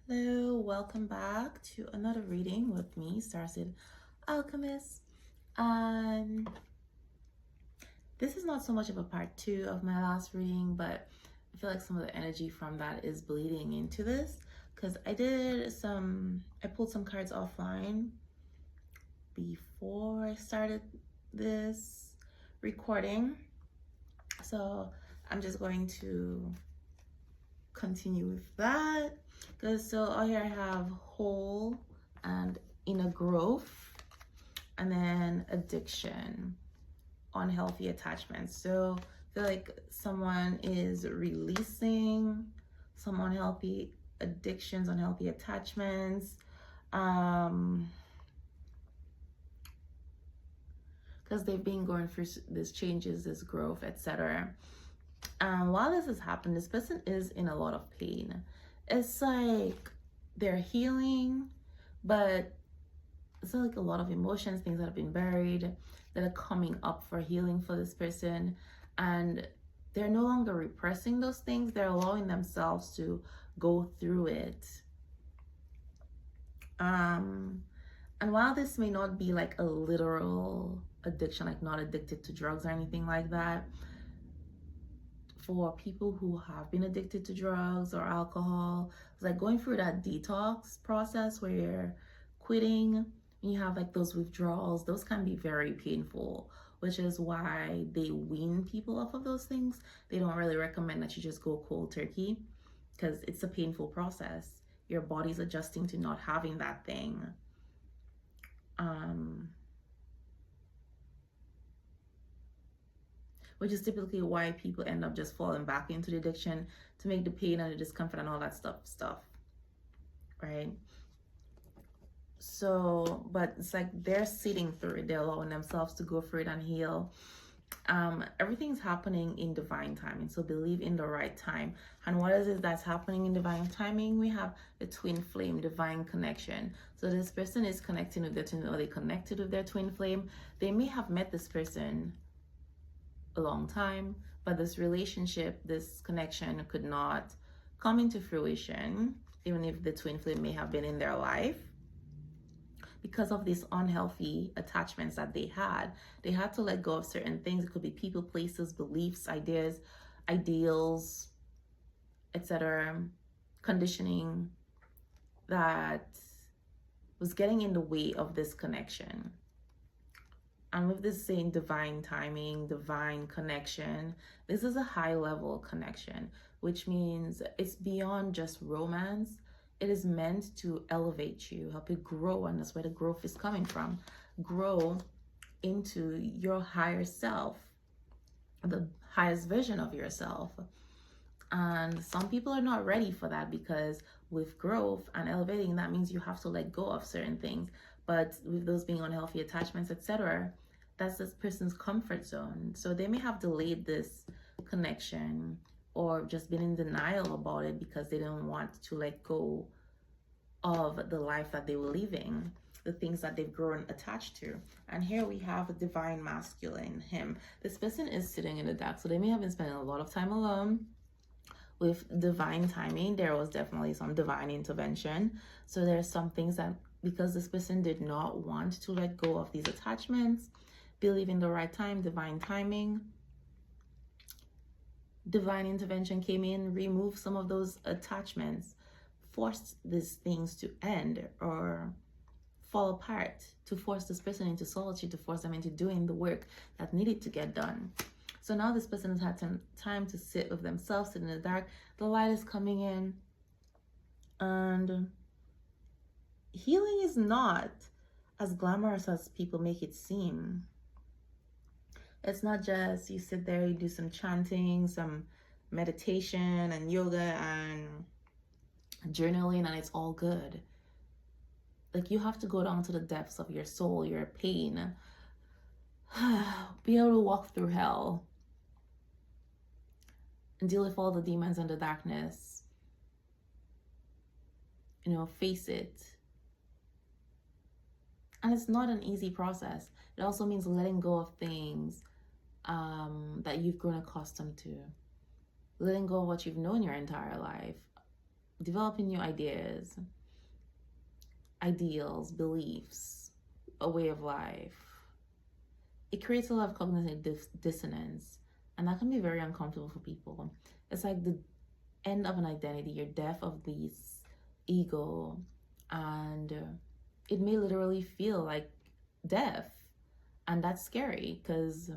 Hello, welcome back to another reading with me, Starseed Alchemist. Um, this is not so much of a part two of my last reading, but I feel like some of the energy from that is bleeding into this because I pulled some cards offline before I started this recording. So I'm just going to continue with that. Because out here I have whole and inner growth, and then addiction, unhealthy attachments. So I feel like someone is releasing some unhealthy addictions, unhealthy attachments. Because they've been going through these changes, this growth, etc. While this has happened, this person is in a lot of pain. It's like they're healing, but it's like a lot of emotions, things that have been buried that are coming up for healing for this person. And they're no longer repressing those things, they're allowing themselves to go through it. And while this may not be like a literal addiction, like not addicted to drugs or anything like that, for people who have been addicted to drugs or alcohol, it's like going through that detox process where you're quitting and you have like those withdrawals. Those can be very painful, which is why they wean people off of those things. They don't really recommend that you just go cold turkey because it's a painful process. Your body's adjusting to not having that thing. Which is typically why people end up just falling back into the addiction to make the pain and the discomfort and all that stuff, right? So, but it's like they're sitting through it, they're allowing themselves to go through it and heal. Everything's happening in divine timing, so believe in the right time. And what is it that's happening in divine timing? We have the twin flame, divine connection. So this person is connecting with their twin, or they connected with their twin flame. They may have met this person a long time, but this relationship, this connection could not come into fruition, even if the twin flame may have been in their life, because of these unhealthy attachments that they had. They had to let go of certain things. It could be people, places, beliefs, ideas, ideals, etc., conditioning that was getting in the way of this connection. And with this saying divine timing, divine connection, this is a high level connection, which means it's beyond just romance. It is meant to elevate you, help you grow, and that's where the growth is coming from. Grow into your higher self, the highest version of yourself. And some people are not ready for that, because with growth and elevating, that means you have to let go of certain things. But with those being unhealthy attachments, etc., that's this person's comfort zone. So they may have delayed this connection or just been in denial about it because they didn't want to let go of the life that they were living, the things that they've grown attached to. And here we have a divine masculine, him. This person is sitting in the dark, so they may have been spending a lot of time alone. With divine timing, there was definitely some divine intervention. So there's some things that, because this person did not want to let go of these attachments, believe in the right time, divine timing, divine intervention came in, removed some of those attachments, forced these things to end or fall apart, to force this person into solitude, to force them into doing the work that needed to get done. So now this person has had some time to sit with themselves, sit in the dark. The light is coming in, and healing is not as glamorous as people make it seem. It's not just you sit there, you do some chanting, some meditation and yoga and journaling, and it's all good. Like, you have to go down to the depths of your soul, your pain, be able to walk through hell and deal with all the demons and the darkness, face it. And it's not an easy process. It also means letting go of things that you've grown accustomed to, letting go of what you've known your entire life, developing new ideas, ideals, beliefs, a way of life. It creates a lot of cognitive dissonance, and that can be very uncomfortable for people. It's like the end of an identity, your death of this ego, and it may literally feel like death, and that's scary because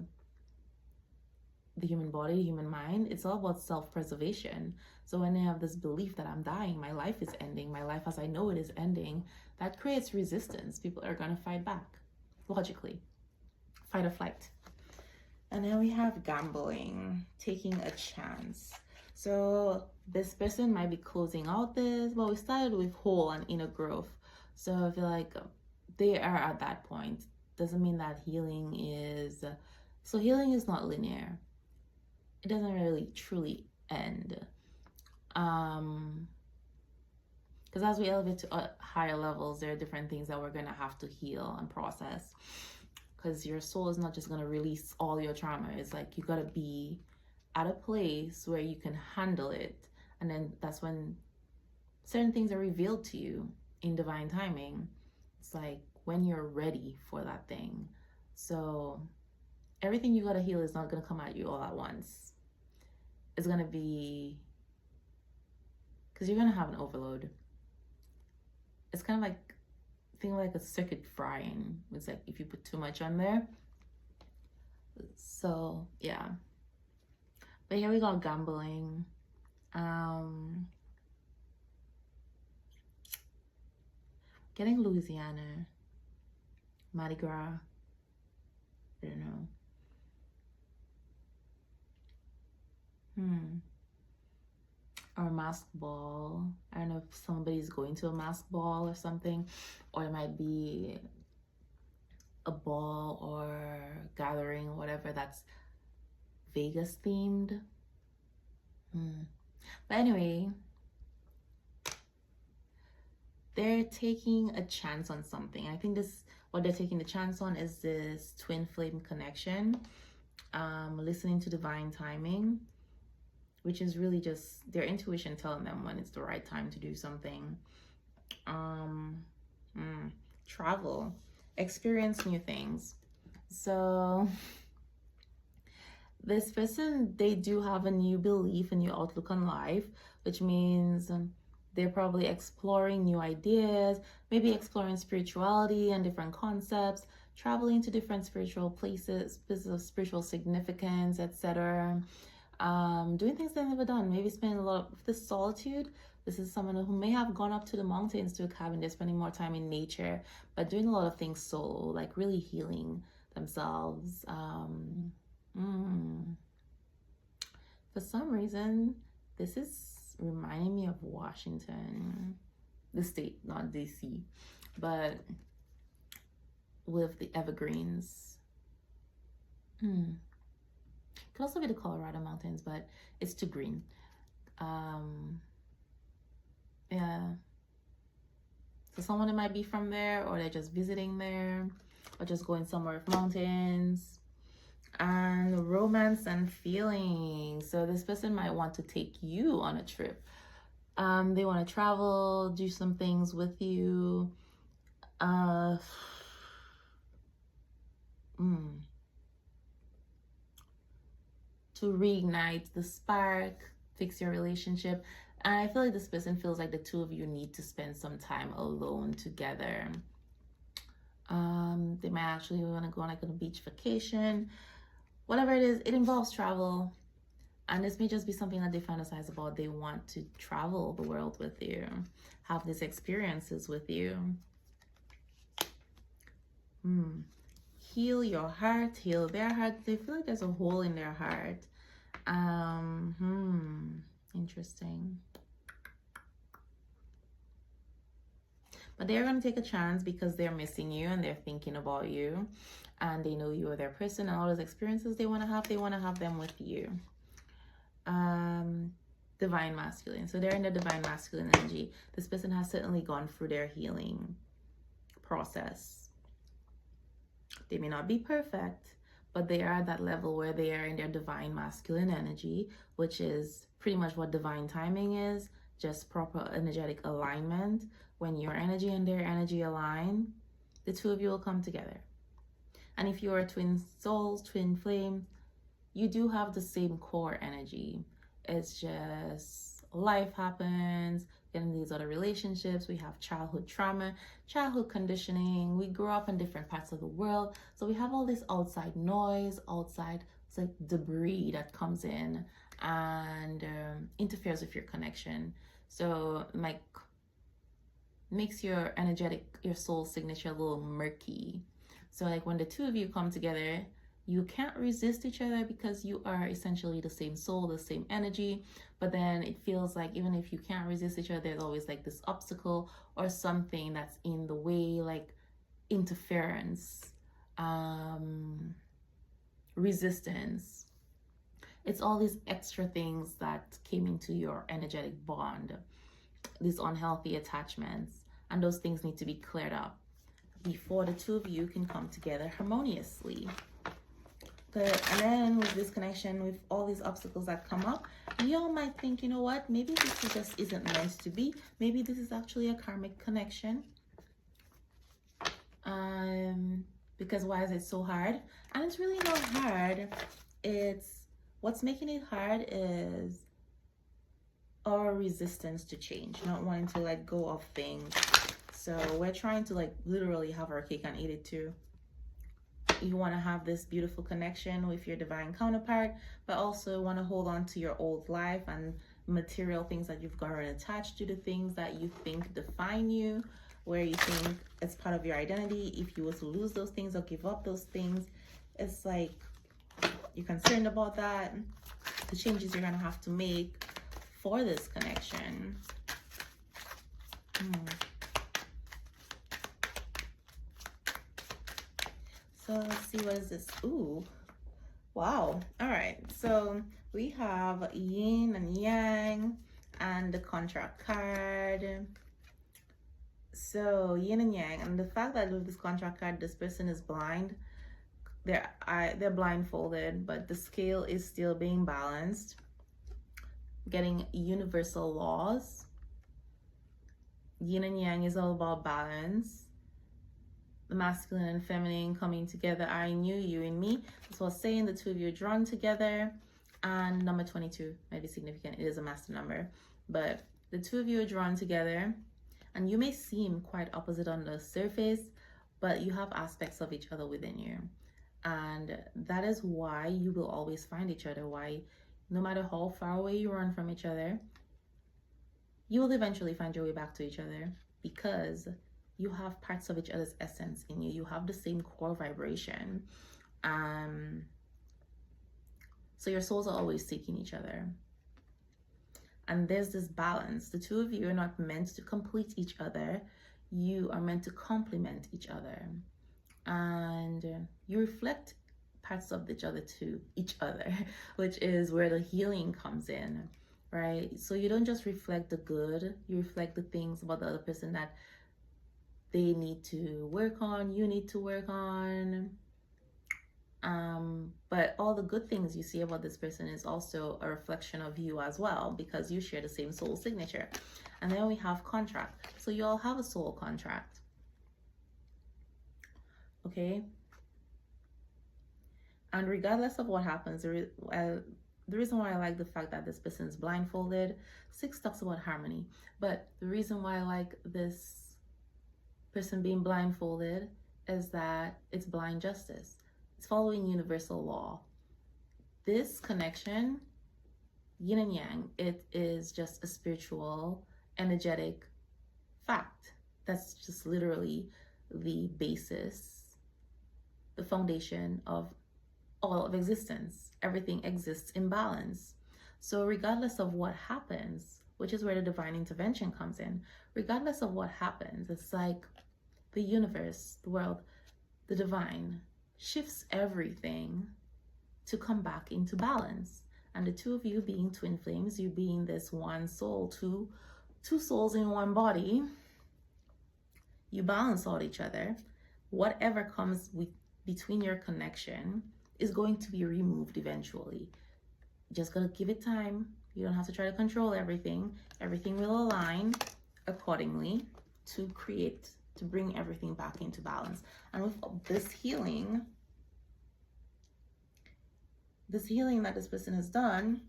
the human body, the human mind, it's all about self-preservation. So when you have this belief that I'm dying, my life is ending, my life as I know it is ending, that creates resistance. People are going to fight back, logically. Fight or flight. And then we have gambling, taking a chance. So this person might be closing out this, but we started with whole and inner growth. So I feel like they are at that point. Doesn't mean that healing is, so healing is not linear. It doesn't really truly end. Because as we elevate to higher levels, there are different things that we're going to have to heal and process. Because your soul is not just going to release all your trauma. It's like you got to be at a place where you can handle it. And then that's when certain things are revealed to you in divine timing. It's like when you're ready for that thing. So everything you got to heal is not going to come at you all at once. It's going to be, because you're going to have an overload. It's kind of like, think like a circuit frying. It's like if you put too much on there. So yeah, but here we go, gambling. Getting Louisiana, Mardi Gras, I don't know. Or a mask ball. I don't know if somebody's going to a mask ball or something, or it might be a ball or gathering, whatever that's Vegas themed. But anyway, they're taking a chance on something. I think this, what they're taking the chance on is this twin flame connection, listening to divine timing, which is really just their intuition telling them when it's the right time to do something. Travel, experience new things. So this person, they do have a new belief, a new outlook on life, which means they're probably exploring new ideas, maybe exploring spirituality and different concepts, traveling to different spiritual places, places of spiritual significance, etc. Doing things they've never done, maybe spending a lot of this solitude. This is someone who may have gone up to the mountains to a cabin. They're spending more time in nature, but doing a lot of things solo, like really healing themselves. For some reason, this is reminding me of Washington, the state, not DC, but with the evergreens. Could also be the Colorado mountains, but it's too green. Yeah. So someone might be from there, or they're just visiting there, or just going somewhere with mountains. And romance and feelings. So this person might want to take you on a trip. They want to travel, do some things with you. To reignite the spark, fix your relationship. And I feel like this person feels like the two of you need to spend some time alone together. They might actually want to go on like on a beach vacation. Whatever it is, it involves travel. And this may just be something that they fantasize about. They want to travel the world with you, have these experiences with you. Heal your heart, heal their heart. They feel like there's a hole in their heart. Interesting. But they're going to take a chance because they're missing you and they're thinking about you. And they know you are their person, and all those experiences they want to have them with you. Divine masculine. So they're in the divine masculine energy. This person has certainly gone through their healing process. They may not be perfect, but they are at that level where they are in their divine masculine energy, which is pretty much what divine timing is. just proper energetic alignment, when your energy and their energy align, the two of you will come together. And if you are twin souls, twin flames, you do have the same core energy. It's just life happens, in these other relationships, we have childhood trauma, childhood conditioning, we grow up in different parts of the world, so we have all this outside noise, outside, it's like debris that comes in and interferes with your connection. So like makes your soul signature a little murky. So like when the two of you come together, you can't resist each other because you are essentially the same soul, the same energy. But then it feels like even if you can't resist each other, there's always like this obstacle or something that's in the way, like interference, resistance. It's all these extra things that came into your energetic bond, these unhealthy attachments, and those things need to be cleared up before the two of you can come together harmoniously. And then with this connection, with all these obstacles that come up, you all might think, you know what, maybe this just isn't meant to be. Maybe this is actually a karmic connection. Because why is it so hard? And it's really not hard. It's what's making it hard is our resistance to change, not wanting to let go of things. So we're trying to like literally have our cake and eat it too. You want to have this beautiful connection with your divine counterpart, but also want to hold on to your old life and material things that you've gotten attached to, the things that you think define you, where you think it's part of your identity. If you were to lose those things or give up those things, it's like you're concerned about that, the changes you're going to have to make for this connection. So let's see, what is this? Ooh, wow. All right, so we have yin and yang and the contract card. So yin and yang, and the fact that with this contract card, this person is blind. They're blindfolded, but the scale is still being balanced, getting universal laws. Yin and yang is all about balance. The masculine and feminine coming together. I knew you in me. That's what I was saying. The two of you are drawn together. And number 22 might be significant. It is a master number. But the two of you are drawn together. And you may seem quite opposite on the surface, but you have aspects of each other within you. And that is why you will always find each other. Why, no matter how far away you run from each other, you will eventually find your way back to each other, because you have parts of each other's essence in you. You have the same core vibration. So your souls are always seeking each other. And there's this balance. The two of you are not meant to complete each other. You are meant to complement each other. And you reflect parts of each other to each other, which is where the healing comes in, right? So you don't just reflect the good, you reflect the things about the other person that they need to work on, you need to work on. But all the good things you see about this person is also a reflection of you as well, because you share the same soul signature. And then we have contract. So you all have a soul contract. Okay? And regardless of what happens, the reason why I like the fact that this person is blindfolded, 6 talks about harmony. But the reason why I like this person being blindfolded is that it's blind justice. It's following universal law. This connection, yin and yang, it is just a spiritual, energetic fact. That's just literally the basis, the foundation of all of existence. Everything exists in balance. So regardless of what happens, which is where the divine intervention comes in, regardless of what happens, it's like the universe, the world, the divine shifts everything to come back into balance. And the two of you being twin flames, you being this one soul, two souls in one body, you balance out each other. Whatever comes between your connection is going to be removed eventually. Just gotta give it time. You don't have to try to control everything. Everything will align accordingly to bring everything back into balance. And with this healing that this person has done,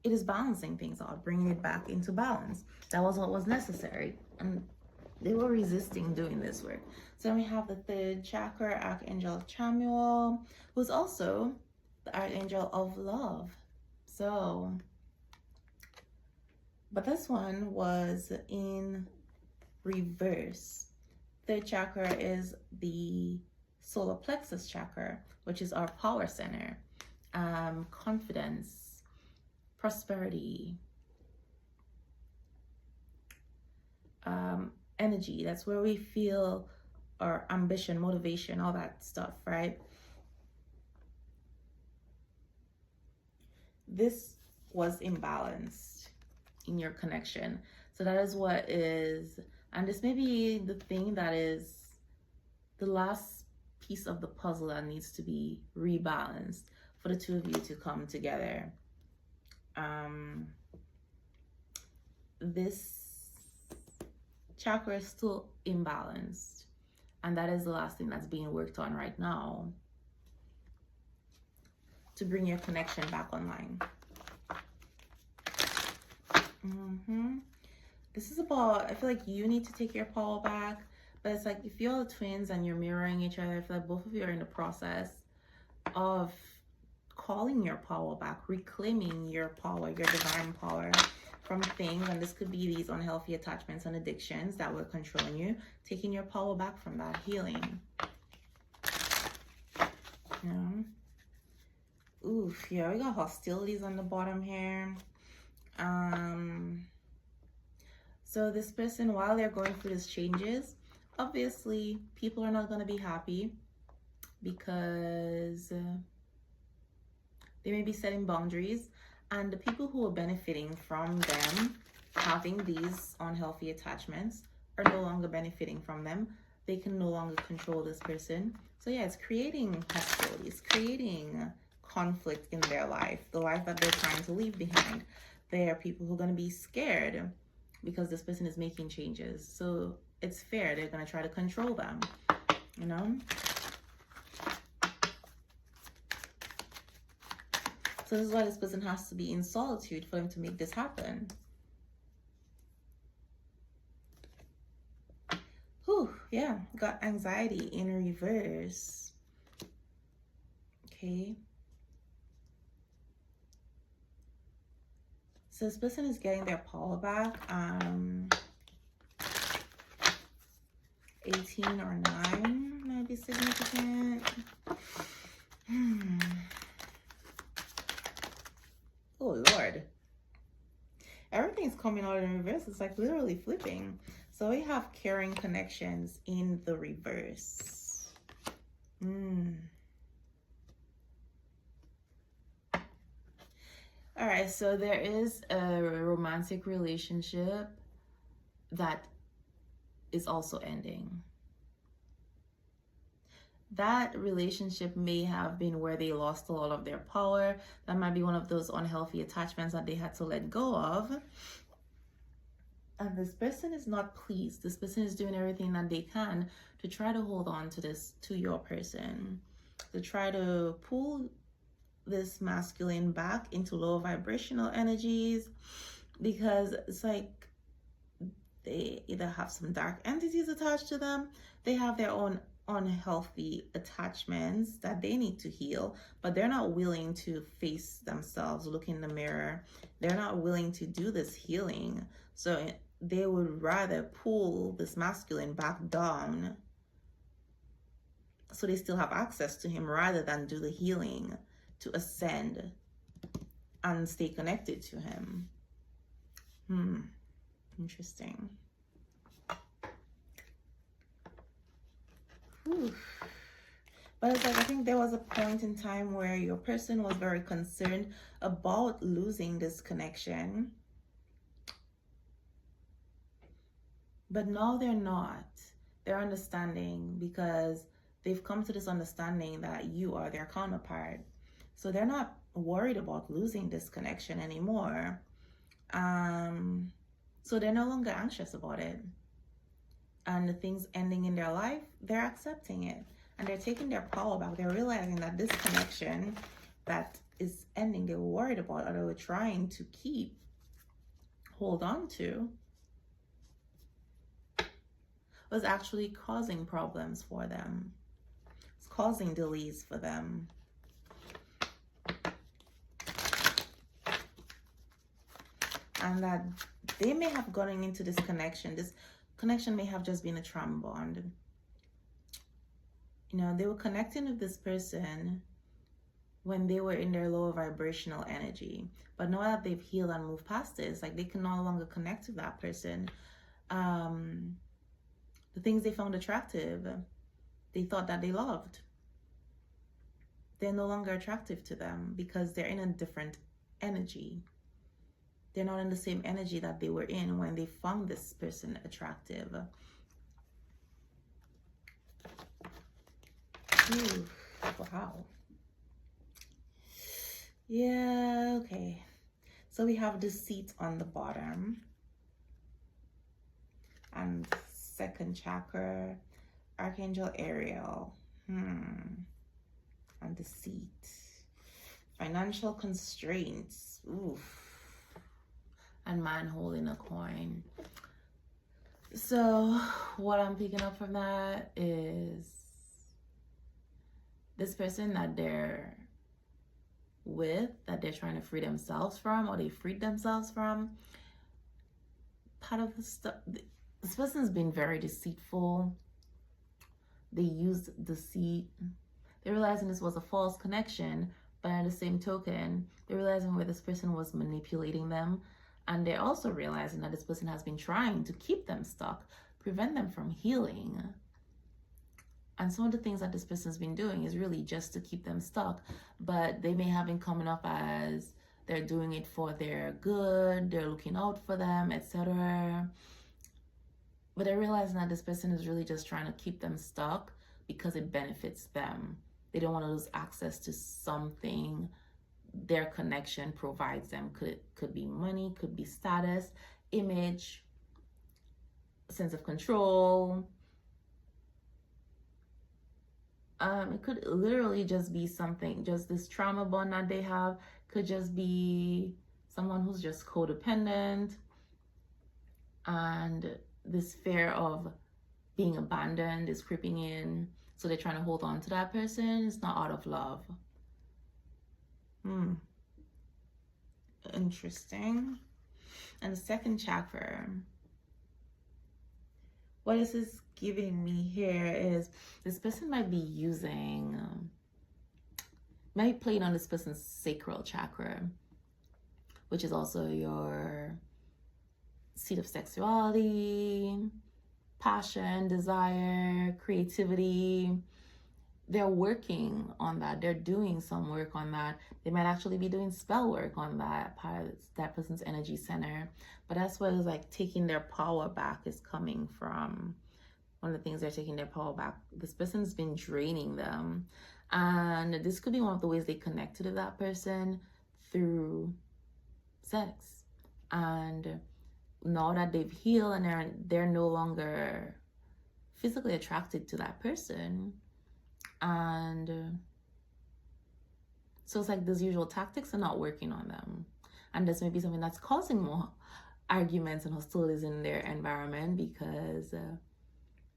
it is balancing things out, bringing it back into balance. That was what was necessary. And they were resisting doing this work. So we have the third chakra, Archangel Chamuel, who's also the Archangel of Love. So, but this one was in reverse. Third chakra is the solar plexus chakra, which is our power center, confidence, prosperity, energy. That's where we feel our ambition, motivation, all that stuff, right? This was imbalanced in your connection. So that is what is, and this may be the thing that is the last piece of the puzzle that needs to be rebalanced for the two of you to come together. This chakra is still imbalanced, and that is the last thing that's being worked on right now to bring your connection back online. This is about, I feel like you need to take your power back, but it's like if you're twins and you're mirroring each other, I feel like both of you are in the process of calling your power back, reclaiming your power, your divine power from things. And this could be these unhealthy attachments and addictions that were controlling you, taking your power back from that, healing. Yeah. Oof, yeah, we got hostilities on the bottom here. So this person, while they're going through these changes, obviously people are not going to be happy because they may be setting boundaries, and the people who are benefiting from them having these unhealthy attachments are no longer benefiting from them. They can no longer control this person. So yeah, it's creating hostilities, creating conflict in their life, the life that they're trying to leave behind. There are people who are going to be scared because this person is making changes. So it's fair, they're going to try to control them, you know? So this is why this person has to be in solitude for them to make this happen. Whew, yeah, got anxiety in reverse. Okay. So this person is getting their power back. 18 or 9 might be significant. Oh, Lord. Everything's coming out in reverse. It's like literally flipping. So we have caring connections in the reverse. All right, so there is a romantic relationship that is also ending. That relationship may have been where they lost a lot of their power. That might be one of those unhealthy attachments that they had to let go of. And this person is not pleased. This person is doing everything that they can to try to hold on to this, to your person, to try to pull this masculine back into low vibrational energies, because it's like they either have some dark entities attached to them, they have their own unhealthy attachments that they need to heal, but they're not willing to face themselves, look in the mirror. They're not willing to do this healing. So they would rather pull this masculine back down so they still have access to him, rather than do the healing to ascend and stay connected to him. Interesting. Whew. But it's like, I think there was a point in time where your person was very concerned about losing this connection. But now they're not. They're understanding, because they've come to this understanding that you are their counterpart. So they're not worried about losing this connection anymore. So they're no longer anxious about it. And the things ending in their life, they're accepting it. And they're taking their power back. They're realizing that this connection that is ending, they were worried about, or they were trying to hold on to, was actually causing problems for them. It's causing delays for them. And that they may have gotten into this connection. This connection may have just been a trauma bond. You know, they were connecting with this person when they were in their lower vibrational energy. But now that they've healed and moved past this, like they can no longer connect with that person. The things they found attractive, they thought that they loved, they're no longer attractive to them because they're in a different energy. They're not in the same energy that they were in when they found this person attractive. Ooh, wow. Yeah, okay. So we have deceit on the bottom. And second chakra, Archangel Ariel. And deceit. Financial constraints. Oof. And man holding a coin. So what I'm picking up from that is this person that they're with, that they're trying to free themselves from, or they freed themselves from, part of the stuff, this person's been very deceitful. They used deceit. They're realizing this was a false connection, but at the same token, they're realizing where this person was manipulating them. And they're also realizing that this person has been trying to keep them stuck, prevent them from healing. And some of the things that this person's been doing is really just to keep them stuck. But they may have been coming up as they're doing it for their good, they're looking out for them, etc. But they're realizing that this person is really just trying to keep them stuck because it benefits them. They don't want to lose access to something their connection provides them. Could be money, could be status, image, sense of control. It could literally just be something, just this trauma bond that they have. Could just be someone who's just codependent, and this fear of being abandoned is creeping in. So they're trying to hold on to that person. It's not out of love. Interesting. And the second chakra, what this is giving me here is this person might be using, might be playing on this person's sacral chakra, which is also your seat of sexuality, passion, desire, creativity. They're working on that. They're doing some work on that. They might actually be doing spell work on that part of that person's energy center. But that's what is like taking their power back is coming from. One of the things they're taking their power back. This person's been draining them. And this could be one of the ways they connected to that person through sex. And now that they've healed and they're no longer physically attracted to that person. And so it's like those usual tactics are not working on them. And this may be something that's causing more arguments and hostilities in their environment because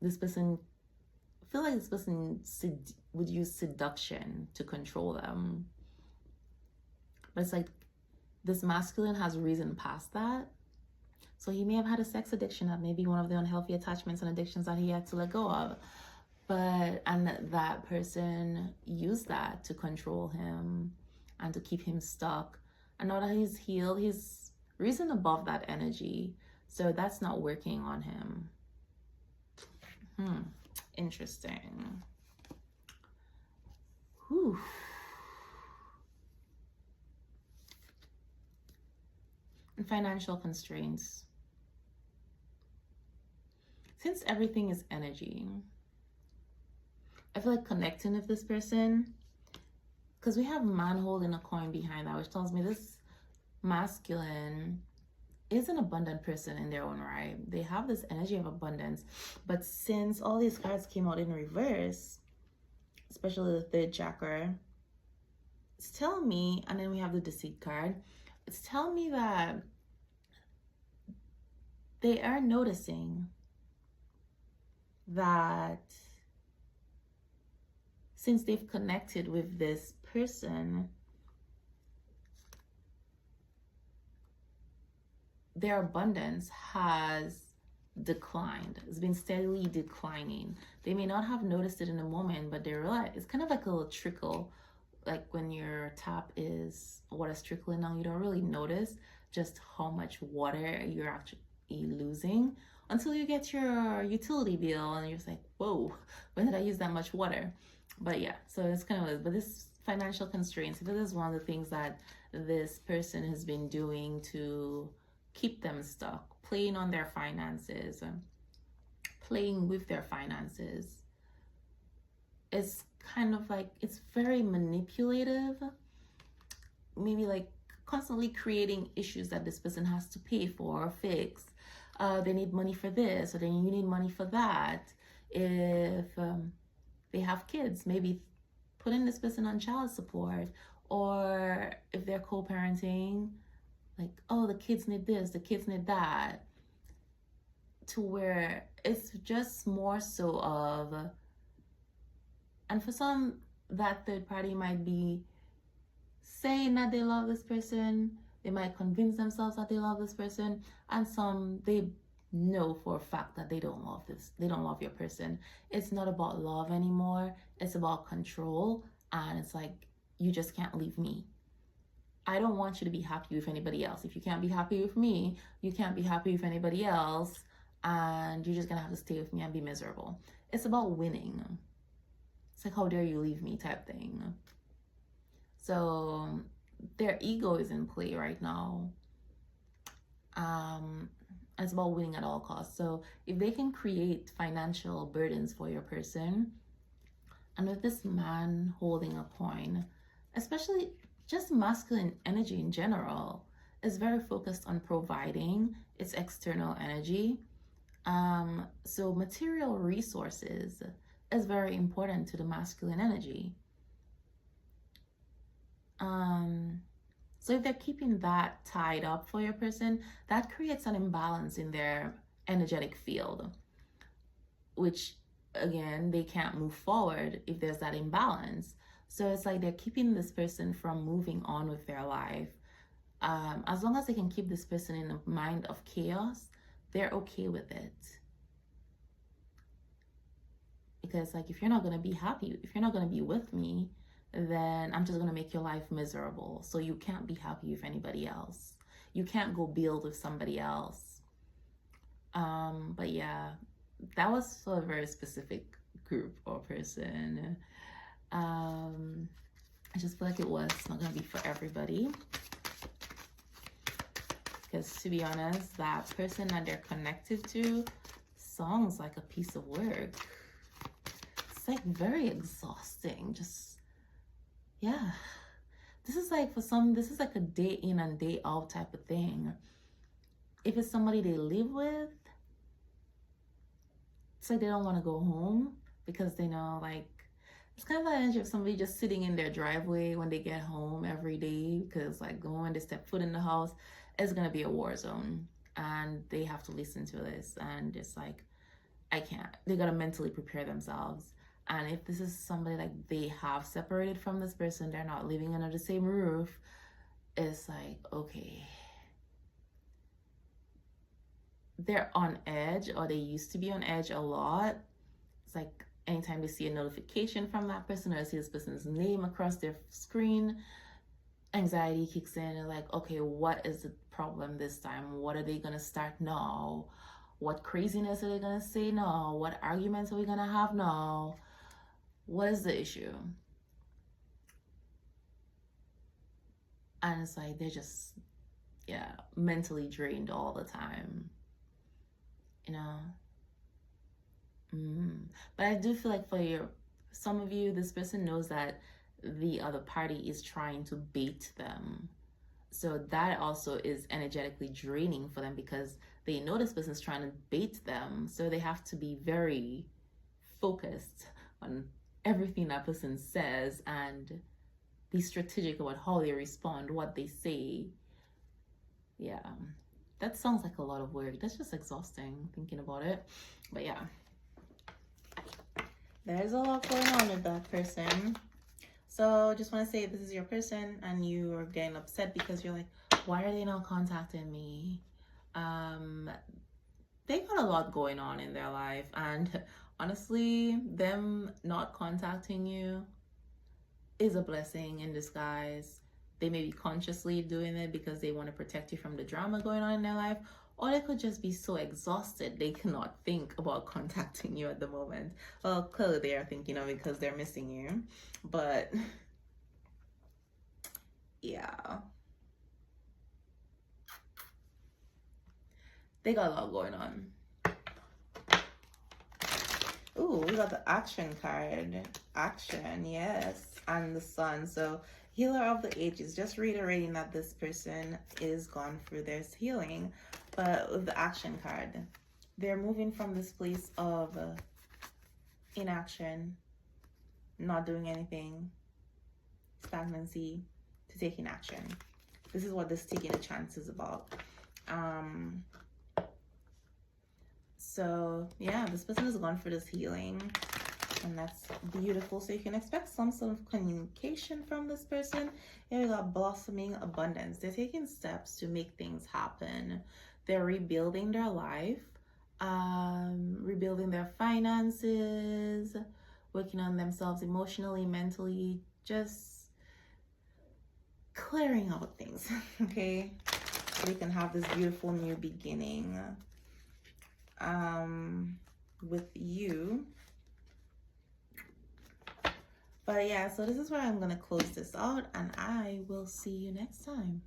this person, I feel like this person would use seduction to control them. But it's like this masculine has reason past that. So he may have had a sex addiction, that may be one of the unhealthy attachments and addictions that he had to let go of. And that person used that to control him and to keep him stuck. And now that he's healed, he's risen above that energy. So that's not working on him. Interesting. Whew. And financial constraints. Since everything is energy, I feel like connecting with this person because we have man holding a coin behind that, which tells me this masculine is an abundant person in their own right. They have this energy of abundance, but since all these cards came out in reverse, especially the third chakra, it's telling me, and then we have the deceit card, it's telling me that they are noticing that since they've connected with this person, their abundance has declined. It's been steadily declining. They may not have noticed it in a moment, but they realize it's kind of like a little trickle. Like when your tap is water's trickling down, you don't really notice just how much water you're actually losing until you get your utility bill and you're just like, whoa, when did I use that much water? But yeah, so it's kind of, but this financial constraints, this is one of the things that this person has been doing to keep them stuck, playing on their finances, playing with their finances. It's kind of like, it's very manipulative, maybe like constantly creating issues that this person has to pay for or fix. They need money for this, or then you need money for that. If they have kids, maybe putting this person on child support, or if they're co-parenting, like, oh, the kids need this, the kids need that, to where it's just more so of, and for some, that third party might be saying that they love this person, they might convince themselves that they love this person, and some, they know for a fact that they don't love your person. It's not about love anymore, it's about control, and it's like, you just can't leave me. I don't want you to be happy with anybody else. If you can't be happy with me, you can't be happy with anybody else, and you're just gonna have to stay with me and be miserable. It's about winning. It's like, how dare you leave me type thing. So their ego is in play right now. And it's about winning at all costs. So if they can create financial burdens for your person, and with this man holding a coin, especially just masculine energy in general, is very focused on providing its external energy. So material resources is very important to the masculine energy. So if they're keeping that tied up for your person, that creates an imbalance in their energetic field, which again, they can't move forward if there's that imbalance. So it's like they're keeping this person from moving on with their life. As long as they can keep this person in a mind of chaos, they're okay with it. Because like, if you're not going to be happy, if you're not going to be with me, then I'm just going to make your life miserable. So you can't be happy with anybody else. You can't go build with somebody else. But yeah, that was for a very specific group or person. I just feel like it's not going to be for everybody. Because to be honest, that person that they're connected to sounds like a piece of work. It's like very exhausting. Just, yeah. This is like, for some, this is like a day in and day out type of thing. If it's somebody they live with, it's like they don't want to go home because they know, like, it's kind of the energy of somebody just sitting in their driveway when they get home every day, because like when they step foot in the house, it's going to be a war zone, and they have to listen to this, and it's like, I can't. They got to mentally prepare themselves. And if this is somebody like they have separated from this person, they're not living under the same roof, it's like, okay, they're on edge, or they used to be on edge a lot. It's like anytime they see a notification from that person, or they see this person's name across their screen, anxiety kicks in, and like, okay, what is the problem this time? What are they gonna start now? What craziness are they gonna say now? What arguments are we gonna have now? What is the issue? And it's like, they're just, yeah, mentally drained all the time, you know? But I do feel like for some of you, this person knows that the other party is trying to bait them. So that also is energetically draining for them because they know this person's trying to bait them. So they have to be very focused on everything that person says and be strategic about how they respond, what they say. Yeah, that sounds like a lot of work. That's just exhausting thinking about it. But yeah, there's a lot going on with that person. So just want to say, this is your person and you are getting upset because you're like, why are they not contacting me? They got a lot going on in their life, and honestly, them not contacting you is a blessing in disguise. They may be consciously doing it because they want to protect you from the drama going on in their life, or they could just be so exhausted they cannot think about contacting you at the moment. Well, clearly they are thinking of it because they're missing you, but yeah, they got a lot going on. Ooh, we got the action card. Action, yes. And the sun. So healer of the ages, just reiterating that this person is gone through their healing. But with the action card, they're moving from this place of inaction, not doing anything, stagnancy, to taking action. This is what this taking a chance is about. So yeah, this person has gone for this healing, and that's beautiful. So you can expect some sort of communication from this person. Here we got blossoming abundance. They're taking steps to make things happen. They're rebuilding their life, rebuilding their finances, working on themselves emotionally, mentally, just clearing out things, okay? So they can have this beautiful new beginning with you. But yeah, so this is where I'm gonna close this out, and I will see you next time.